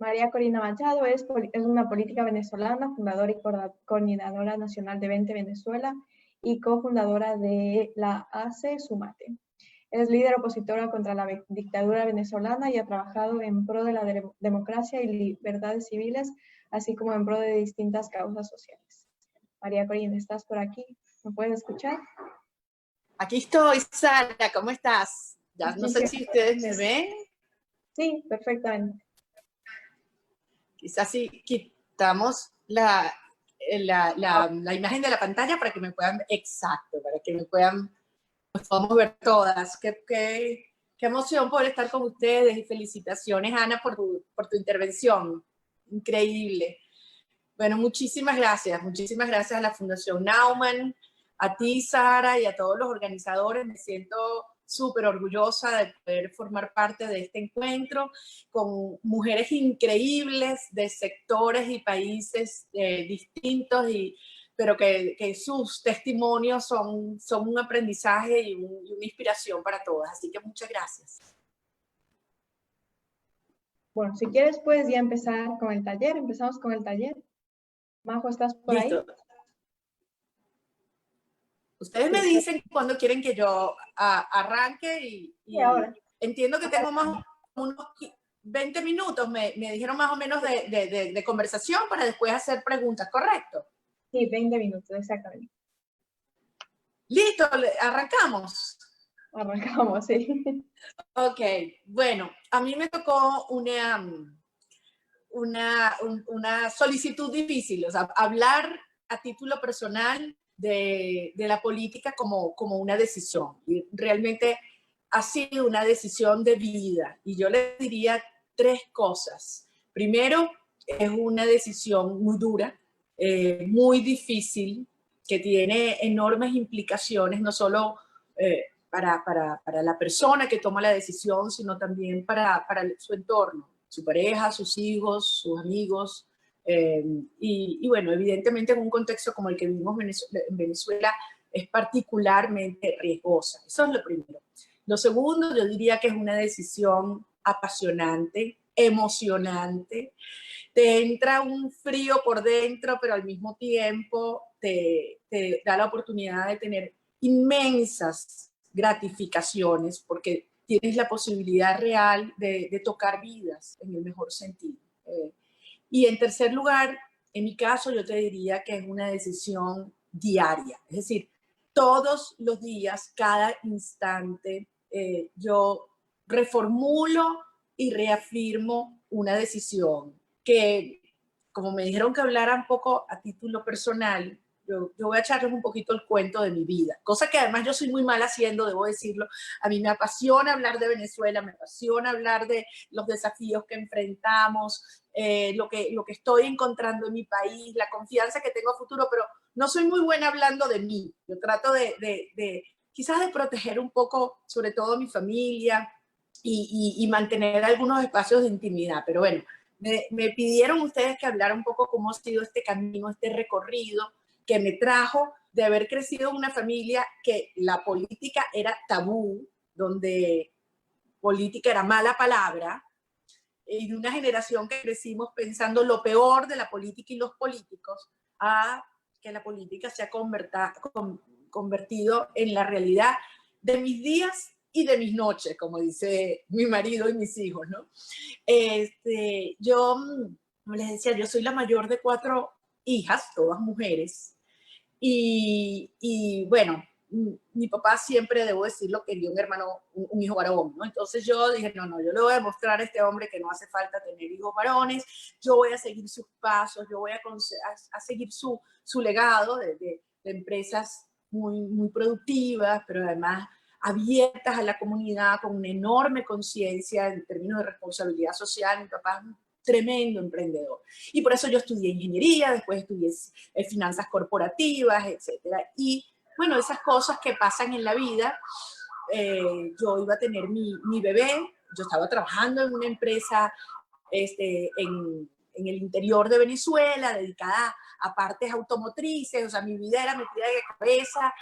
María Corina Machado es una política venezolana, fundadora y coordinadora nacional de 20 Venezuela y cofundadora de la ACE Sumate. Es líder opositora contra la dictadura venezolana y ha trabajado en pro de la democracia y libertades civiles, así como en pro de distintas causas sociales. María Corina, ¿estás por aquí? ¿Me puedes escuchar? Aquí estoy, Sara, ¿cómo estás? Ya no sé si ustedes me ven. Sí, perfectamente. Quizás si quitamos la imagen de la pantalla para que me puedan, exacto, para que me puedan, nos podamos ver todas. Qué emoción poder estar con ustedes y felicitaciones, Ana, por tu intervención. Increíble. Bueno, muchísimas gracias a la Fundación Naumann, a ti, Sara, y a todos los organizadores. Me siento súper orgullosa de poder formar parte de este encuentro con mujeres increíbles de sectores y países distintos, pero que sus testimonios son un aprendizaje y una inspiración para todas. Así que muchas gracias. Bueno, si quieres, puedes ya empezar con el taller. Empezamos con el taller. Majo, ¿estás por ahí? Ustedes me dicen cuando quieren que yo arranque y ahora. Entiendo que tengo más unos 20 minutos, me dijeron más o menos de conversación para después hacer preguntas, ¿correcto? Sí, 20 minutos, exactamente. Listo, arrancamos. Arrancamos, sí. Ok, bueno, a mí me tocó una solicitud difícil, o sea, hablar a título personal de la política como una decisión. Y realmente ha sido una decisión de vida. Y yo le diría tres cosas. Primero, es una decisión muy dura, muy difícil, que tiene enormes implicaciones, no solo para la persona que toma la decisión, sino también para su entorno, su pareja, sus hijos, sus amigos. Y bueno, evidentemente en un contexto como el que vivimos en Venezuela es particularmente riesgosa. Eso es lo primero. Lo segundo, yo diría que es una decisión apasionante, emocionante. Te entra un frío por dentro, pero al mismo tiempo te da la oportunidad de tener inmensas gratificaciones porque tienes la posibilidad real de tocar vidas en el mejor sentido. Y en tercer lugar, en mi caso, yo te diría que es una decisión diaria. Es decir, todos los días, cada instante, yo reformulo y reafirmo una decisión que, como me dijeron que hablara un poco a título personal, yo voy a echarles un poquito el cuento de mi vida, cosa que además yo soy muy mal haciendo, debo decirlo. A mí me apasiona hablar de Venezuela, me apasiona hablar de los desafíos que enfrentamos, lo que estoy encontrando en mi país, la confianza que tengo a futuro, pero no soy muy buena hablando de mí. Yo trato quizás de proteger un poco, sobre todo mi familia, y mantener algunos espacios de intimidad. Pero bueno, me pidieron ustedes que hablara un poco cómo ha sido este camino, este recorrido que me trajo de haber crecido en una familia que la política era tabú, donde política era mala palabra, y de una generación que crecimos pensando lo peor de la política y los políticos, a que la política se ha convertido en la realidad de mis días y de mis noches, como dice mi marido y mis hijos, ¿no? Yo, como les decía, yo soy la mayor de 4 hijas, todas mujeres, y bueno, mi papá siempre, debo decirlo, quería un hijo varón, ¿no? Entonces yo dije, no, yo le voy a demostrar a este hombre que no hace falta tener hijos varones, yo voy a seguir sus pasos, yo voy a seguir su legado de empresas muy productivas, pero además abiertas a la comunidad, con una enorme conciencia en términos de responsabilidad social. Mi papá es un tremendo emprendedor. Y por eso yo estudié ingeniería, después estudié finanzas corporativas, etcétera. Y bueno, esas cosas que pasan en la vida. Yo iba a tener mi bebé, yo estaba trabajando en una empresa en el interior de Venezuela, dedicada a partes automotrices. O sea, mi vida era metida de cabeza,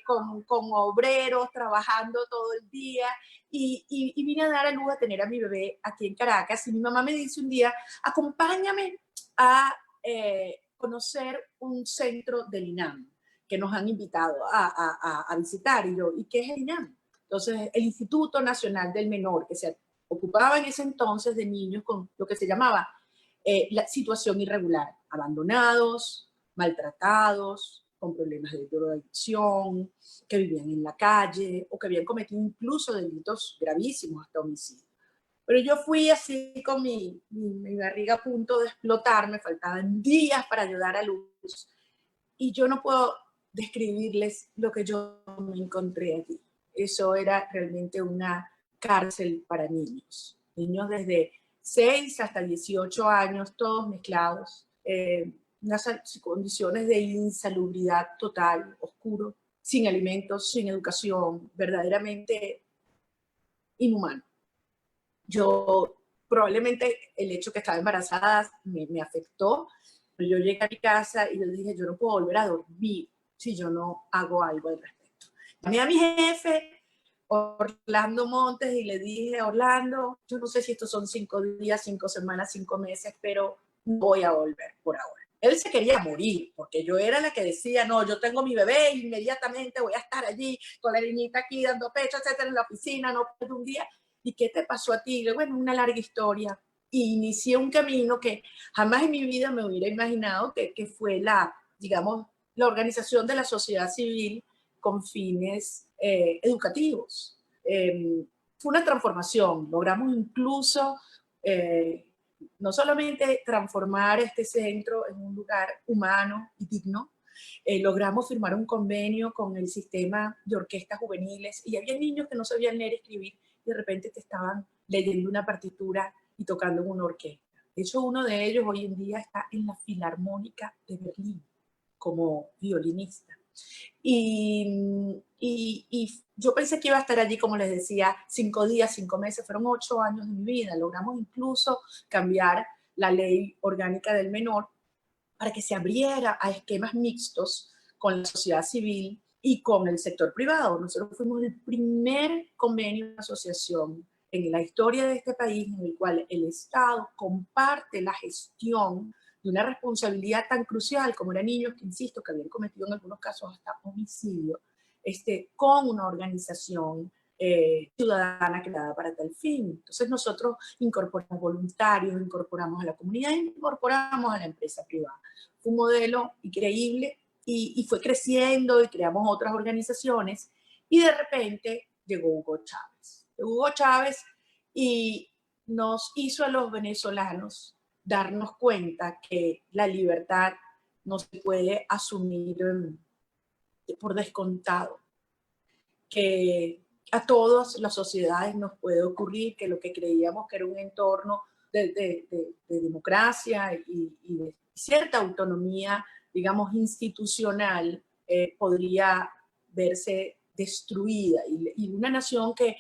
con obreros, trabajando todo el día, y vine a dar a luz a tener a mi bebé aquí en Caracas. Y mi mamá me dice un día, acompáñame a conocer un centro del INAM que nos han invitado a visitar. Y yo, ¿y qué es el INAM? Entonces, el Instituto Nacional del Menor, que se ocupaba en ese entonces de niños con lo que se llamaba la situación irregular, abandonados, maltratados, con problemas de drogadicción, que vivían en la calle o que habían cometido incluso delitos gravísimos, hasta homicidio. Pero yo fui así con mi barriga a punto de explotar, me faltaban días para ayudar a luz, y yo no puedo describirles lo que yo me encontré allí. Eso era realmente una cárcel para niños. Niños desde 6 hasta 18 años, todos mezclados. Unas condiciones de insalubridad total, oscuro, sin alimentos, sin educación, verdaderamente inhumano. Yo, probablemente el hecho que estaba embarazada me afectó. Yo llegué a mi casa y yo dije, yo no puedo volver a dormir si yo no hago algo al respecto. Llamé a mi jefe, Orlando Montes, y le dije, Orlando, yo no sé si estos son 5 días, 5 semanas, 5 meses, pero no voy a volver por ahora. Él se quería morir, porque yo era la que decía, no, yo tengo mi bebé, inmediatamente voy a estar allí con la niñita aquí dando pecho, etcétera, en la oficina, no puedo un día. ¿Y qué te pasó a ti? Bueno, una larga historia. Y inicié un camino que jamás en mi vida me hubiera imaginado que fue digamos, la organización de la sociedad civil con fines educativos. Fue una transformación. Logramos incluso no solamente transformar este centro en un lugar humano y digno, logramos firmar un convenio con el sistema de orquestas juveniles, y había niños que no sabían leer y escribir, y de repente te estaban leyendo una partitura y tocando en una orquesta. De hecho, uno de ellos hoy en día está en la Filarmónica de Berlín como violinista. Y yo pensé que iba a estar allí, como les decía, 5 días, 5 meses, fueron 8 años de mi vida. Logramos incluso cambiar la ley orgánica del menor para que se abriera a esquemas mixtos con la sociedad civil y con el sector privado. Nosotros fuimos el primer convenio de asociación en la historia de este país en el cual el Estado comparte la gestión de una responsabilidad tan crucial como eran niños que, insisto, que habían cometido en algunos casos hasta homicidio, con una organización ciudadana creada para tal fin. Entonces nosotros incorporamos voluntarios, incorporamos a la comunidad, incorporamos a la empresa privada. Fue un modelo increíble y fue creciendo, y creamos otras organizaciones, y de repente llegó Hugo Chávez. Hugo Chávez y nos hizo a los venezolanos darnos cuenta que la libertad no se puede asumir por descontado, que a todas las sociedades nos puede ocurrir que lo que creíamos que era un entorno de democracia y de cierta autonomía, digamos, institucional, podría verse destruida. Y una nación que,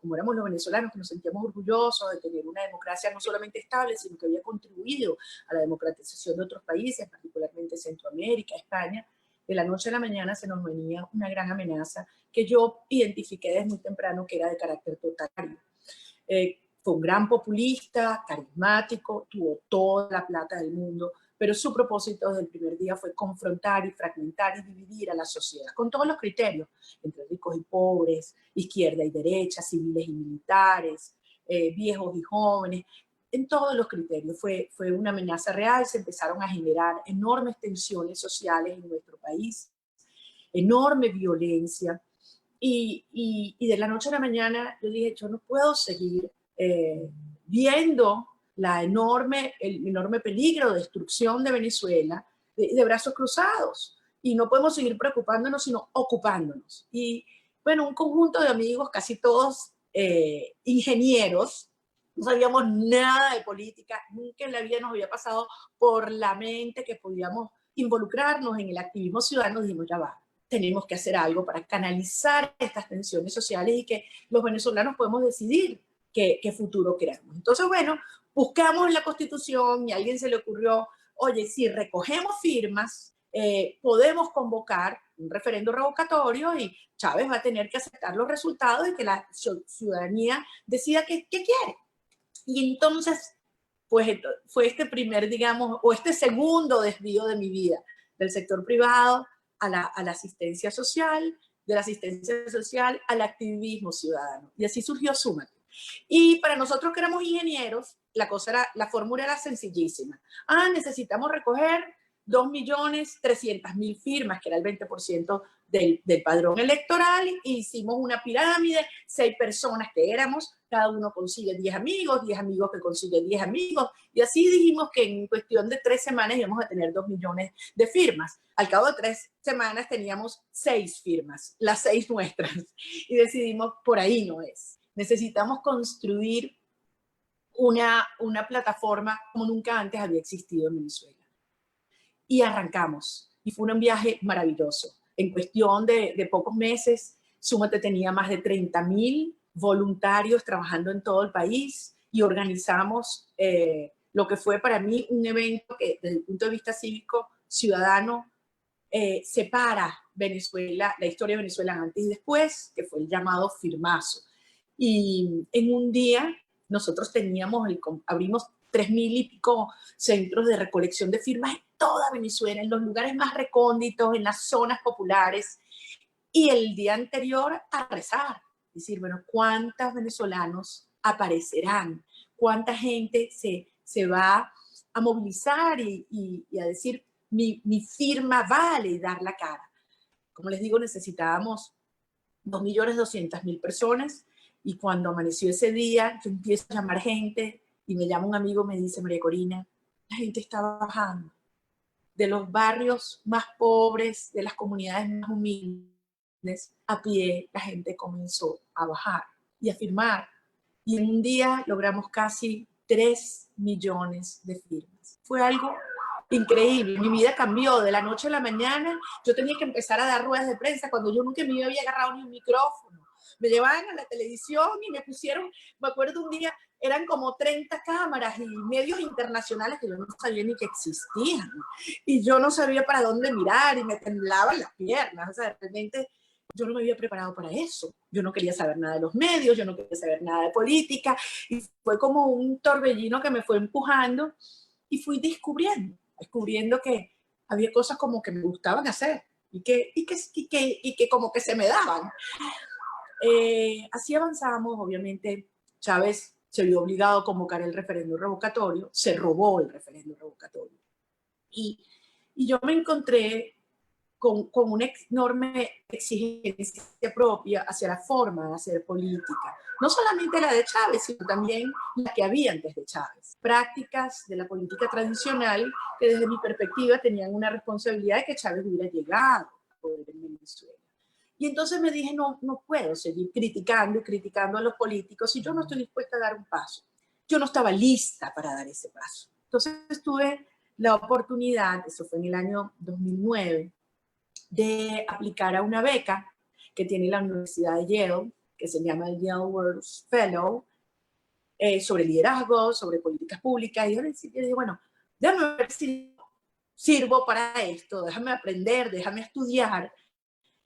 como éramos los venezolanos, que nos sentíamos orgullosos de tener una democracia no solamente estable, sino que había contribuido a la democratización de otros países, particularmente Centroamérica, España, de la noche a la mañana se nos venía una gran amenaza que yo identifiqué desde muy temprano que era de carácter totalitario. Fue un gran populista, carismático, tuvo toda la plata del mundo, pero su propósito desde el primer día fue confrontar y fragmentar y dividir a la sociedad con todos los criterios, entre ricos y pobres, izquierda y derecha, civiles y militares, viejos y jóvenes. En todos los criterios fue una amenaza real. Se empezaron a generar enormes tensiones sociales en nuestro país, enorme violencia, y de la noche a la mañana yo dije, yo no puedo seguir viendo el enorme peligro de destrucción de Venezuela de brazos cruzados, y no podemos seguir preocupándonos, sino ocupándonos. Y bueno, un conjunto de amigos, casi todos ingenieros, no sabíamos nada de política, nunca en la vida nos había pasado por la mente que podíamos involucrarnos en el activismo ciudadano. Dijimos, ya va, tenemos que hacer algo para canalizar estas tensiones sociales y que los venezolanos podemos decidir qué futuro queremos. Entonces, bueno, buscamos la Constitución y a alguien se le ocurrió, oye, si recogemos firmas, podemos convocar un referendo revocatorio y Chávez va a tener que aceptar los resultados y que la ciudadanía decida qué quiere. Y entonces, pues fue este primer, digamos, o este segundo desvío de mi vida, del sector privado a la asistencia social, de la asistencia social al activismo ciudadano. Y así surgió Súmate. Y para nosotros que éramos ingenieros, la fórmula era sencillísima. Necesitamos recoger 2.300.000 firmas, que era el 20% del padrón electoral, e hicimos una pirámide, 6 personas que éramos, cada uno consigue 10 amigos que consiguen 10 amigos, y así dijimos que en cuestión de 3 semanas íbamos a tener 2 millones de firmas. Al cabo de 3 semanas teníamos 6 firmas, las 6 nuestras, y decidimos, por ahí no es. Necesitamos construir una plataforma como nunca antes había existido en Venezuela. Y arrancamos. Y fue un viaje maravilloso. En cuestión de pocos meses, Súmate tenía más de 30.000 voluntarios trabajando en todo el país y organizamos lo que fue para mí un evento que desde el punto de vista cívico, ciudadano, separa Venezuela, la historia de Venezuela antes y después, que fue el llamado firmazo. Y en un día nosotros abrimos 3.000 y pico centros de recolección de firmas en toda Venezuela, en los lugares más recónditos, en las zonas populares. Y el día anterior a rezar, decir, bueno, ¿cuántos venezolanos aparecerán? ¿Cuánta gente se va a movilizar y a decir, mi firma vale, y dar la cara? Como les digo, necesitábamos 2.200.000 personas, y cuando amaneció ese día, yo empiezo a llamar gente, y me llama un amigo, me dice, María Corina, la gente está bajando de los barrios más pobres, de las comunidades más humildes, a pie la gente comenzó a bajar y a firmar. Y en un día logramos casi 3 millones de firmas. Fue algo increíble. Mi vida cambió de la noche a la mañana. Yo tenía que empezar a dar ruedas de prensa cuando yo nunca me había agarrado ni un micrófono. Me llevaban a la televisión y me pusieron, me acuerdo un día, eran como 30 cámaras y medios internacionales que yo no sabía ni que existían. Y yo no sabía para dónde mirar y me temblaban las piernas. O sea, realmente yo no me había preparado para eso. Yo no quería saber nada de los medios, yo no quería saber nada de política. Y fue como un torbellino que me fue empujando y fui descubriendo que había cosas como que me gustaban hacer y que como que se me daban. Así avanzamos. Obviamente Chávez se vio obligado a convocar el referéndum revocatorio, se robó el referéndum revocatorio. Y yo me encontré con una enorme exigencia propia hacia la forma de hacer política. No solamente la de Chávez, sino también la que había antes de Chávez. Prácticas de la política tradicional que desde mi perspectiva tenían una responsabilidad de que Chávez hubiera llegado a poder en Venezuela. Y entonces me dije, no puedo seguir criticando a los políticos si yo no estoy dispuesta a dar un paso. Yo no estaba lista para dar ese paso. Entonces tuve la oportunidad, eso fue en el año 2009, de aplicar a una beca que tiene la Universidad de Yale, que se llama el Yale World Fellow, sobre liderazgo, sobre políticas públicas. Y yo dije, bueno, déjame ver si sirvo para esto, déjame aprender, déjame estudiar.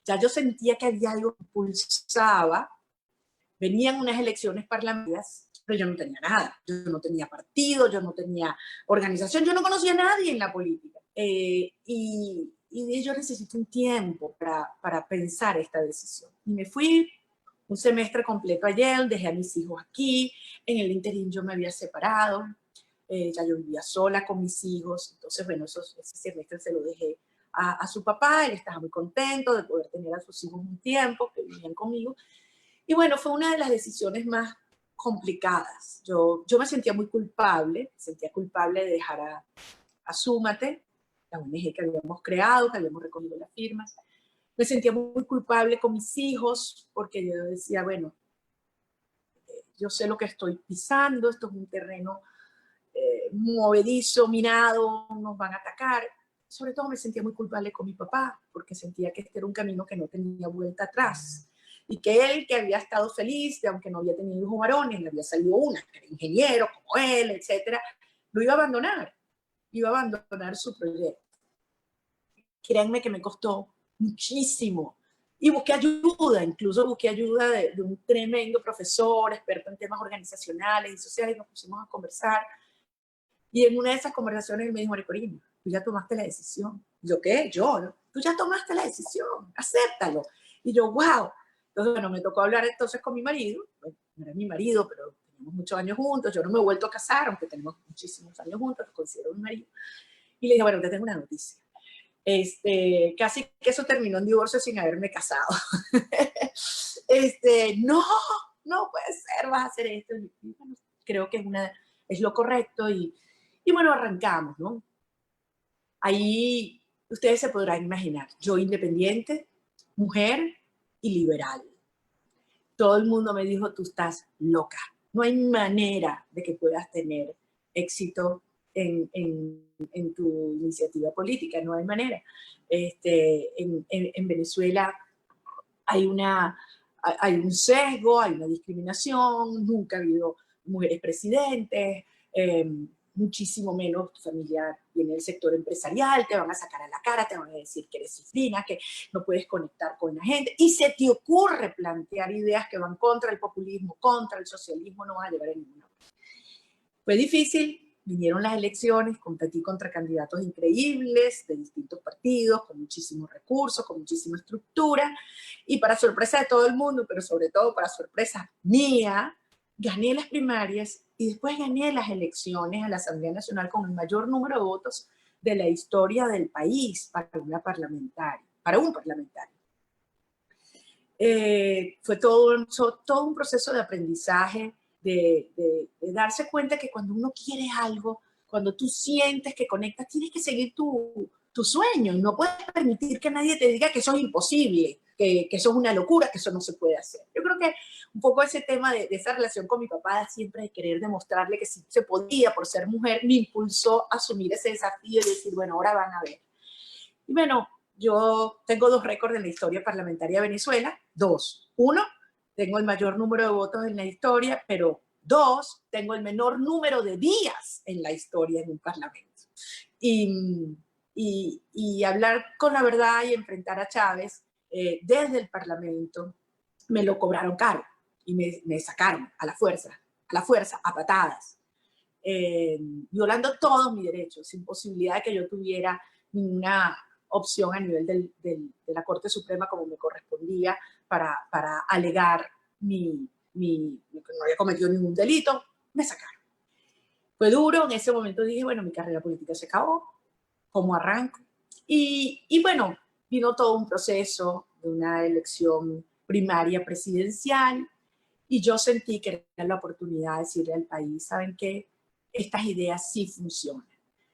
Ya yo sentía que había algo que impulsaba. Venían unas elecciones parlamentarias, pero yo no tenía nada. Yo no tenía partido, yo no tenía organización, yo no conocía a nadie en la política. Y yo necesito un tiempo para pensar esta decisión. Y me fui un semestre completo a Yale, dejé a mis hijos aquí. En el interín yo me había separado, ya yo vivía sola con mis hijos. Entonces, bueno, ese semestre se lo dejé a su papá. Él estaba muy contento de poder tener a sus hijos un tiempo, que vivían conmigo. Y bueno, fue una de las decisiones más complicadas. Yo me sentía muy culpable, de dejar a Súmate, la ONG que habíamos creado, que habíamos recogido las firmas. Me sentía muy culpable con mis hijos, porque yo decía, bueno, yo sé lo que estoy pisando, esto es un terreno movedizo, minado, nos van a atacar. Sobre todo me sentía muy culpable con mi papá, porque sentía que este era un camino que no tenía vuelta atrás. y que él, que había estado feliz, aunque no había tenido hijos varones, le había salido una, que era ingeniero como él, etcétera, lo iba a abandonar su proyecto. Créanme que me costó muchísimo. Y busqué ayuda, incluso busqué ayuda de un tremendo profesor, experto en temas organizacionales y sociales, y nos pusimos a conversar. Y en una de esas conversaciones él me dijo, María Corina, tú ya tomaste la decisión. Y yo, ¿qué? Yo, ¿no? Tú ya tomaste la decisión, acéptalo. Y yo, wow. Entonces, bueno, me tocó hablar entonces con mi marido. Bueno, no era mi marido, pero tenemos muchos años juntos. Yo no me he vuelto a casar, aunque tenemos muchísimos años juntos, lo considero mi marido. Y le dije, bueno, te tengo una noticia. Casi que eso terminó en divorcio sin haberme casado. No, no puede ser, vas a hacer esto. Y bueno, creo que es lo correcto y bueno, arrancamos, ¿no? Ahí ustedes se podrán imaginar, yo independiente, mujer y liberal. Todo el mundo me dijo, tú estás loca. No hay manera de que puedas tener éxito en tu iniciativa política, no hay manera. En Venezuela hay un sesgo, hay una discriminación, nunca ha habido mujeres presidentes, muchísimo menos tu familia viene del sector empresarial, te van a sacar a la cara, te van a decir que eres cifrina, que no puedes conectar con la gente, y se te ocurre plantear ideas que van contra el populismo, contra el socialismo, no vas a llegar a ninguna parte. Fue difícil, vinieron las elecciones, competí contra candidatos increíbles de distintos partidos, con muchísimos recursos, con muchísima estructura, y para sorpresa de todo el mundo, pero sobre todo para sorpresa mía, gané las primarias y después gané las elecciones a la Asamblea Nacional con el mayor número de votos de la historia del país para un parlamentario. Fue todo un proceso de aprendizaje, de darse cuenta que cuando uno quiere algo, cuando tú sientes que conectas, tienes que seguir tu sueño y no puedes permitir que nadie te diga que eso es imposible, que eso es una locura, que eso no se puede hacer. Yo creo que un poco ese tema de esa relación con mi papá, siempre de querer demostrarle que sí se podía por ser mujer, me impulsó a asumir ese desafío y decir, bueno, ahora van a ver. Y bueno, yo tengo 2 récords en la historia parlamentaria de Venezuela, 2. 1, tengo el mayor número de votos en la historia, pero 2, tengo el menor número de días en la historia en un parlamento. Y hablar con la verdad y enfrentar a Chávez desde el parlamento, me lo cobraron caro y me sacaron a la fuerza, a patadas, violando todos mis derechos, sin posibilidad de que yo tuviera ninguna opción a nivel de la Corte Suprema como me correspondía para alegar que no había cometido ningún delito, me sacaron. Fue duro, en ese momento dije, bueno, mi carrera política se acabó, ¿cómo arranco? Y bueno, vino todo un proceso de una elección primaria presidencial y yo sentí que era la oportunidad de decirle al país, ¿saben qué? Estas ideas sí funcionan.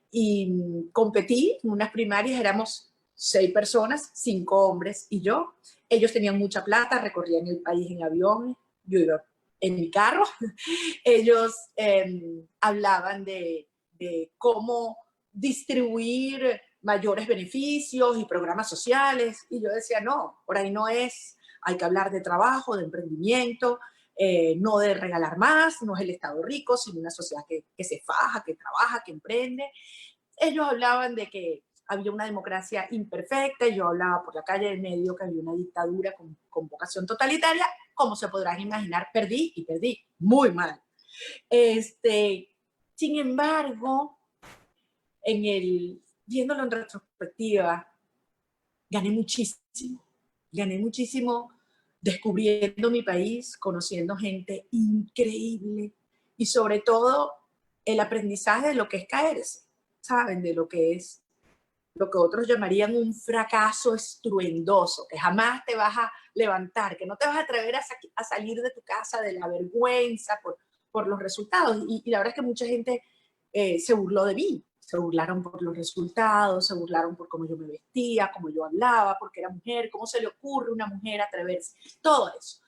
Y competí en unas primarias, éramos 6 personas, 5 hombres y yo. Ellos tenían mucha plata, recorrían el país en avión, yo iba en mi carro. Ellos hablaban de cómo distribuir mayores beneficios y programas sociales, y yo decía, no, por ahí no es, hay que hablar de trabajo, de emprendimiento, no de regalar más, no es el Estado rico, sino una sociedad que se faja, que trabaja, que emprende. Ellos hablaban de que había una democracia imperfecta, y yo hablaba por la calle del medio que había una dictadura con vocación totalitaria. Como se podrán imaginar, perdí y perdí muy mal. Sin embargo, viéndolo en retrospectiva, gané muchísimo descubriendo mi país, conociendo gente increíble y sobre todo el aprendizaje de lo que es caerse, ¿saben? De lo que es lo que otros llamarían un fracaso estruendoso, que jamás te vas a levantar, que no te vas a atrever a salir de tu casa de la vergüenza por los resultados. Y la verdad es que mucha gente se burló de mí, se burlaron por los resultados, se burlaron por cómo yo me vestía, cómo yo hablaba, porque era mujer, cómo se le ocurre a una mujer atreverse, todo eso.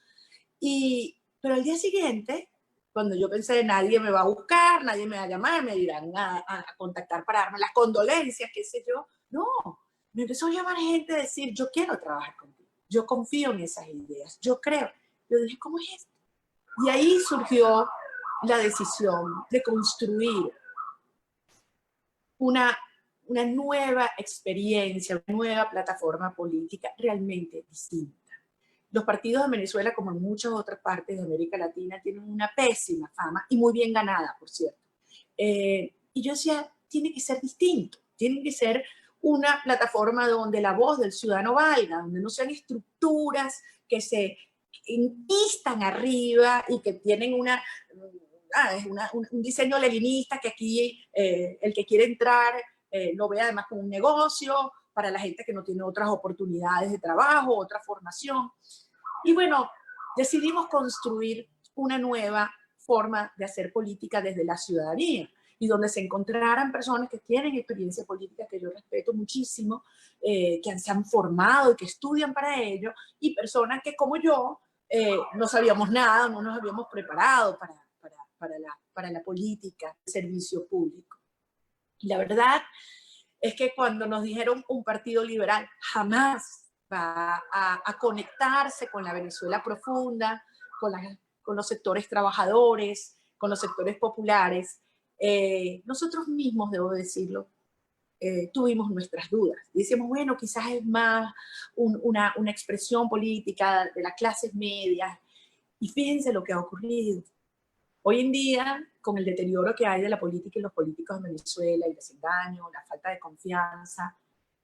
Pero al día siguiente, cuando yo pensé, nadie me va a buscar, nadie me va a llamar, me dirán a contactar para darme las condolencias, qué sé yo, no, me empezó a llamar gente a decir, yo quiero trabajar contigo, yo confío en esas ideas, yo creo. Yo dije, ¿cómo es esto? Y ahí surgió la decisión de construir una nueva experiencia, una nueva plataforma política realmente distinta. Los partidos de Venezuela, como en muchas otras partes de América Latina, tienen una pésima fama y muy bien ganada, por cierto. Y yo decía, tiene que ser distinto, tiene que ser una plataforma donde la voz del ciudadano valga, donde no sean estructuras que se instan arriba y que tienen un diseño leninista que aquí el que quiere entrar lo ve además como un negocio para la gente que no tiene otras oportunidades de trabajo, otra formación. Y bueno, decidimos construir una nueva forma de hacer política desde la ciudadanía y donde se encontraran personas que tienen experiencia política, que yo respeto muchísimo, que se han formado y que estudian para ello, y personas que como yo no sabíamos nada, no nos habíamos preparado para la política, el servicio público. Y la verdad es que cuando nos dijeron un partido liberal jamás va a conectarse con la Venezuela profunda, con los sectores trabajadores, con los sectores populares, nosotros mismos, debo decirlo, tuvimos nuestras dudas. Y decíamos, bueno, quizás es más una expresión política de las clases medias. Y fíjense lo que ha ocurrido. Hoy en día, con el deterioro que hay de la política y los políticos en Venezuela, el desengaño, la falta de confianza,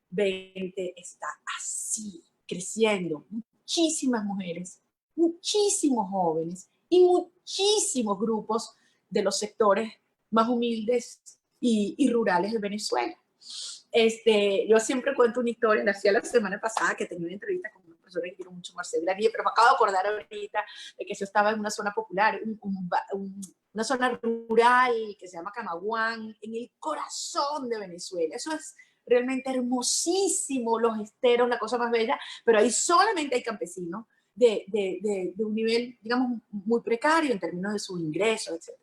20 está así, creciendo. Muchísimas mujeres, muchísimos jóvenes y muchísimos grupos de los sectores más humildes y rurales de Venezuela. Yo siempre cuento una historia, la hacía la semana pasada, que tenía una entrevista con una persona que quiero mucho, Marcela Granier, pero me acabo de acordar ahorita de que yo estaba en una zona popular, una zona rural que se llama Camaguán, en el corazón de Venezuela. Eso es realmente hermosísimo, los esteros, la cosa más bella, pero ahí solamente hay campesinos de un nivel, digamos, muy precario en términos de sus ingresos, etc.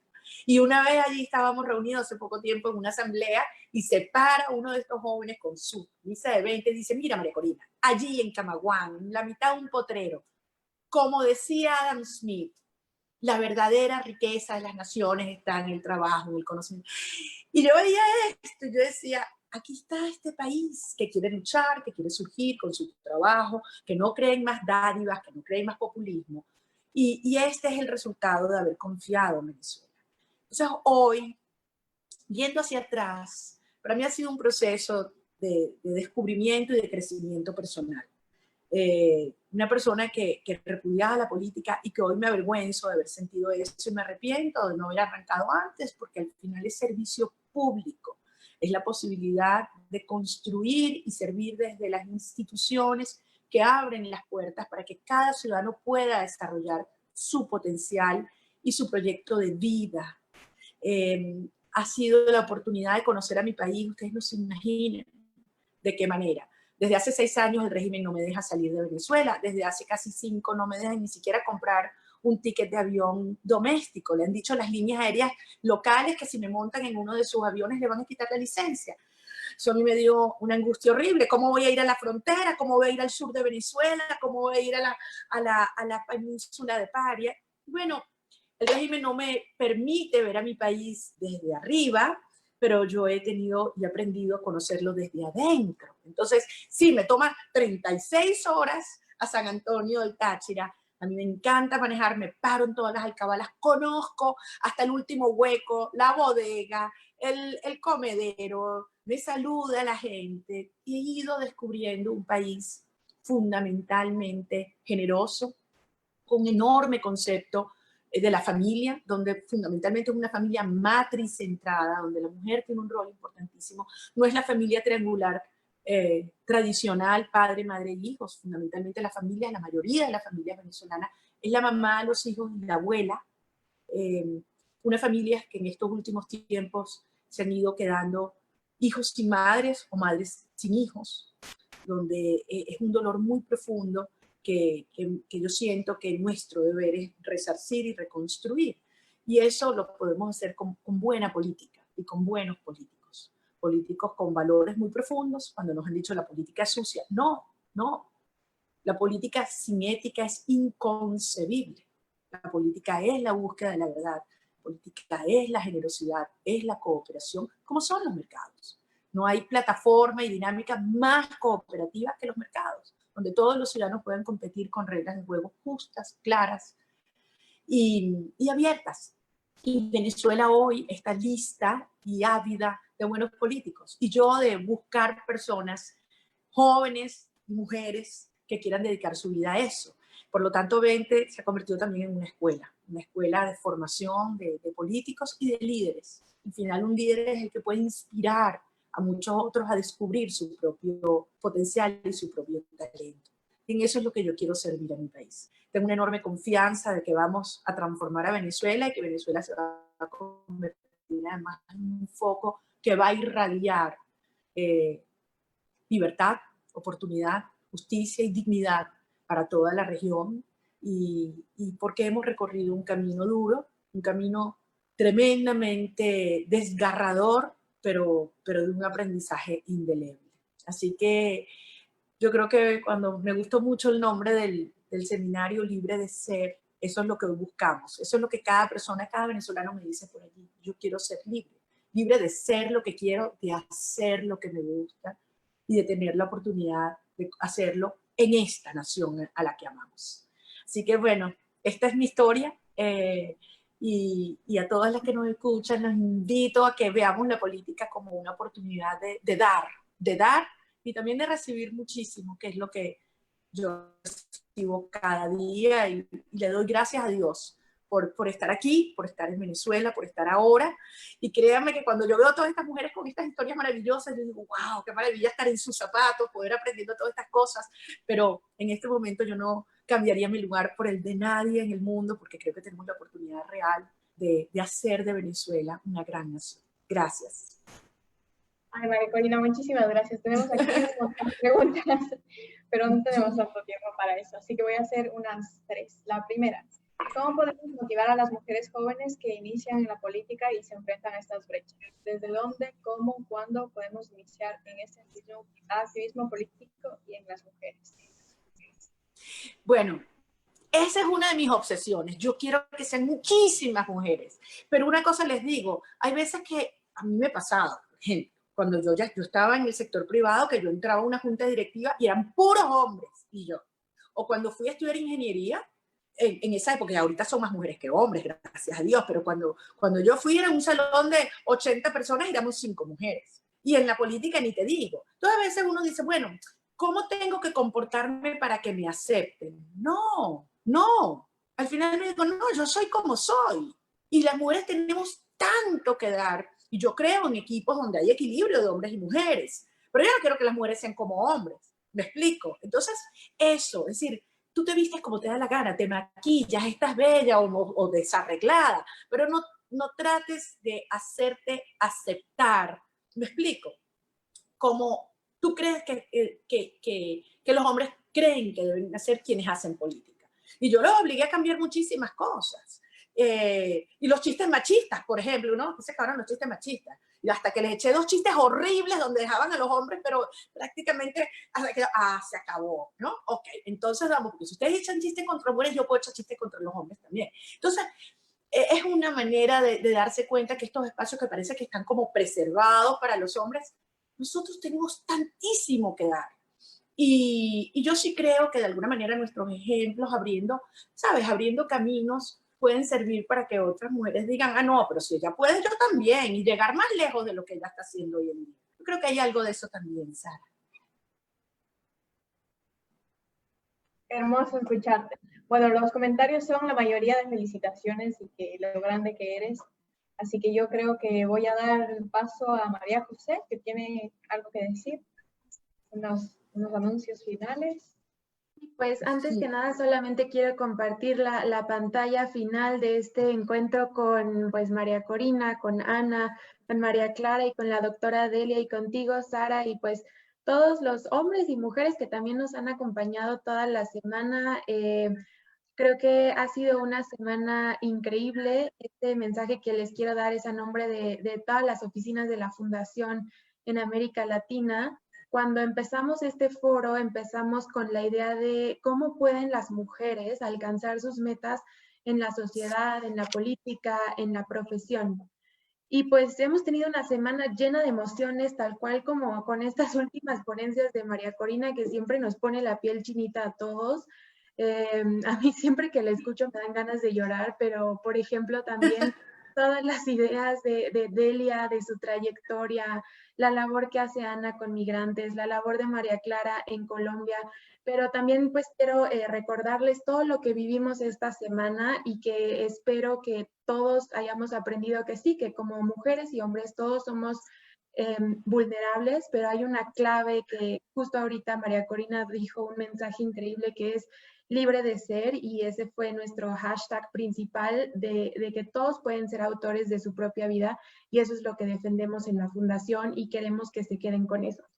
Y una vez allí estábamos reunidos hace poco tiempo en una asamblea y se para uno de estos jóvenes con su camisa de 20 y dice, mira María Corina, allí en Camaguán, en la mitad de un potrero, como decía Adam Smith, la verdadera riqueza de las naciones está en el trabajo, en el conocimiento. Y yo veía esto y yo decía, aquí está este país que quiere luchar, que quiere surgir con su trabajo, que no cree en más dádivas, que no cree en más populismo. Y este es el resultado de haber confiado en Venezuela. Entonces hoy, viendo hacia atrás, para mí ha sido un proceso de descubrimiento y de crecimiento personal. Una persona que repudiaba la política y que hoy me avergüenzo de haber sentido eso y me arrepiento de no haber arrancado antes, porque al final es servicio público, es la posibilidad de construir y servir desde las instituciones que abren las puertas para que cada ciudadano pueda desarrollar su potencial y su proyecto de vida. Ha sido la oportunidad de conocer a mi país, ustedes no se imaginan de qué manera. Desde hace 6 años el régimen no me deja salir de Venezuela, desde hace casi 5 no me dejan ni siquiera comprar un ticket de avión doméstico. Le han dicho las líneas aéreas locales que si me montan en uno de sus aviones le van a quitar la licencia. Eso a mí me dio una angustia horrible. ¿Cómo voy a ir a la frontera? ¿Cómo voy a ir al sur de Venezuela? ¿Cómo voy a ir a la península de Paria? Bueno, el régimen no me permite ver a mi país desde arriba, pero yo he tenido y aprendido a conocerlo desde adentro. Entonces, sí, me toma 36 horas a San Antonio del Táchira. A mí me encanta manejar, me paro en todas las alcabalas, conozco hasta el último hueco, la bodega, el comedero, me saluda la gente y he ido descubriendo un país fundamentalmente generoso, con enorme concepto de la familia, donde fundamentalmente es una familia matricentrada, donde la mujer tiene un rol importantísimo. No es la familia triangular tradicional, padre, madre y hijos. Fundamentalmente la familia, la mayoría de la familia venezolana, es la mamá, los hijos y la abuela. Unas familias que en estos últimos tiempos se han ido quedando hijos sin madres o madres sin hijos, donde es un dolor muy profundo que yo siento que nuestro deber es resarcir y reconstruir. Y eso lo podemos hacer con buena política y con buenos políticos. Políticos con valores muy profundos, cuando nos han dicho la política es sucia. No, no. La política sin ética es inconcebible. La política es la búsqueda de la verdad. La política es la generosidad, es la cooperación, como son los mercados. No hay plataforma y dinámica más cooperativa que los mercados, donde todos los ciudadanos pueden competir con reglas de juego justas, claras y abiertas. Y Venezuela hoy está lista y ávida de buenos políticos. Y yo de buscar personas jóvenes, mujeres, que quieran dedicar su vida a eso. Por lo tanto, 20 se ha convertido también en una escuela de formación de políticos y de líderes. Al final, un líder es el que puede inspirar a muchos otros a descubrir su propio potencial y su propio talento. En eso es lo que yo quiero servir a mi país. Tengo una enorme confianza de que vamos a transformar a Venezuela y que Venezuela se va a convertir además en un foco que va a irradiar libertad, oportunidad, justicia y dignidad para toda la región y porque hemos recorrido un camino duro, un camino tremendamente desgarrador, pero de un aprendizaje indeleble. Así que yo creo que cuando me gustó mucho el nombre del seminario Libre de Ser, eso es lo que buscamos, eso es lo que cada persona, cada venezolano me dice por allí, yo quiero ser libre, libre de ser lo que quiero, de hacer lo que me gusta y de tener la oportunidad de hacerlo en esta nación a la que amamos. Así que bueno, esta es mi historia y a todas las que nos escuchan los invito a que veamos la política como una oportunidad de dar y también de recibir muchísimo, que es lo que yo recibo cada día y le doy gracias a Dios por estar aquí, por estar en Venezuela, por estar ahora. Y créanme que cuando yo veo a todas estas mujeres con estas historias maravillosas, yo digo, wow, qué maravilla estar en sus zapatos, poder aprendiendo todas estas cosas. Pero en este momento yo no cambiaría mi lugar por el de nadie en el mundo, porque creo que tenemos la oportunidad real de hacer de Venezuela una gran nación. Gracias. Ay, María Corina, muchísimas gracias. Tenemos aquí un montón de preguntas, pero no tenemos tanto tiempo para eso, así que voy a hacer unas 3. La primera, ¿cómo podemos motivar a las mujeres jóvenes que inician en la política y se enfrentan a estas brechas? ¿Desde dónde, cómo, cuándo podemos iniciar en este activismo político y en las mujeres? Bueno, esa es una de mis obsesiones. Yo quiero que sean muchísimas mujeres, pero una cosa les digo, hay veces que a mí me pasaba, por ejemplo, cuando yo estaba en el sector privado, que yo entraba a una junta directiva y eran puros hombres y yo. O cuando fui a estudiar ingeniería, en esa época, y ahorita son más mujeres que hombres, gracias a Dios, pero cuando yo fui era un salón de 80 personas y éramos 5 mujeres. Y en la política ni te digo. Entonces a veces uno dice, bueno, ¿cómo tengo que comportarme para que me acepten? No. Al final me digo, no, yo soy como soy. Y las mujeres tenemos tanto que dar. Y yo creo en equipos donde hay equilibrio de hombres y mujeres. Pero yo no quiero que las mujeres sean como hombres. ¿Me explico? Entonces, eso, es decir, tú te vistes como te da la gana, te maquillas, estás bella o desarreglada, pero no trates de hacerte aceptar. ¿Me explico? Como tú crees que los hombres creen que deben ser quienes hacen política. Y yo los obligué a cambiar muchísimas cosas. Y los chistes machistas, por ejemplo, ¿no? Se acabaron los chistes machistas. Y hasta que les eché 2 chistes horribles donde dejaban a los hombres, pero prácticamente hasta que, se acabó, ¿no? Ok, entonces vamos, porque si ustedes echan chistes contra las mujeres, yo puedo echar chistes contra los hombres también. Entonces, es una manera de darse cuenta que estos espacios que parece que están como preservados para los hombres, nosotros tenemos tantísimo que dar. Y yo sí creo que de alguna manera nuestros ejemplos abriendo caminos pueden servir para que otras mujeres digan, no, pero si ella puede, yo también, y llegar más lejos de lo que ella está haciendo hoy en día. Yo creo que hay algo de eso también, Sara. Hermoso escucharte. Bueno, los comentarios son la mayoría de felicitaciones y que lo grande que eres. Así que yo creo que voy a dar el paso a María José, que tiene algo que decir. Unos anuncios finales. Pues antes que nada solamente quiero compartir la pantalla final de este encuentro con pues María Corina, con Ana, con María Clara y con la doctora Delia y contigo, Sara, y pues todos los hombres y mujeres que también nos han acompañado toda la semana. Creo que ha sido una semana increíble. Este mensaje que les quiero dar es a nombre de todas las oficinas de la Fundación en América Latina. cuando empezamos este foro, empezamos con la idea de cómo pueden las mujeres alcanzar sus metas en la sociedad, en la política, en la profesión. Y pues hemos tenido una semana llena de emociones, tal cual como con estas últimas ponencias de María Corina, que siempre nos pone la piel chinita a todos. A mí siempre que la escucho me dan ganas de llorar, pero por ejemplo también todas las ideas de Delia, de su trayectoria, la labor que hace Ana con migrantes, la labor de María Clara en Colombia, pero también pues quiero recordarles todo lo que vivimos esta semana y que espero que todos hayamos aprendido que sí, que como mujeres y hombres todos somos vulnerables, pero hay una clave que justo ahorita María Corina dijo un mensaje increíble que es libre de ser, y ese fue nuestro hashtag principal de que todos pueden ser autores de su propia vida, y eso es lo que defendemos en la fundación y queremos que se queden con eso.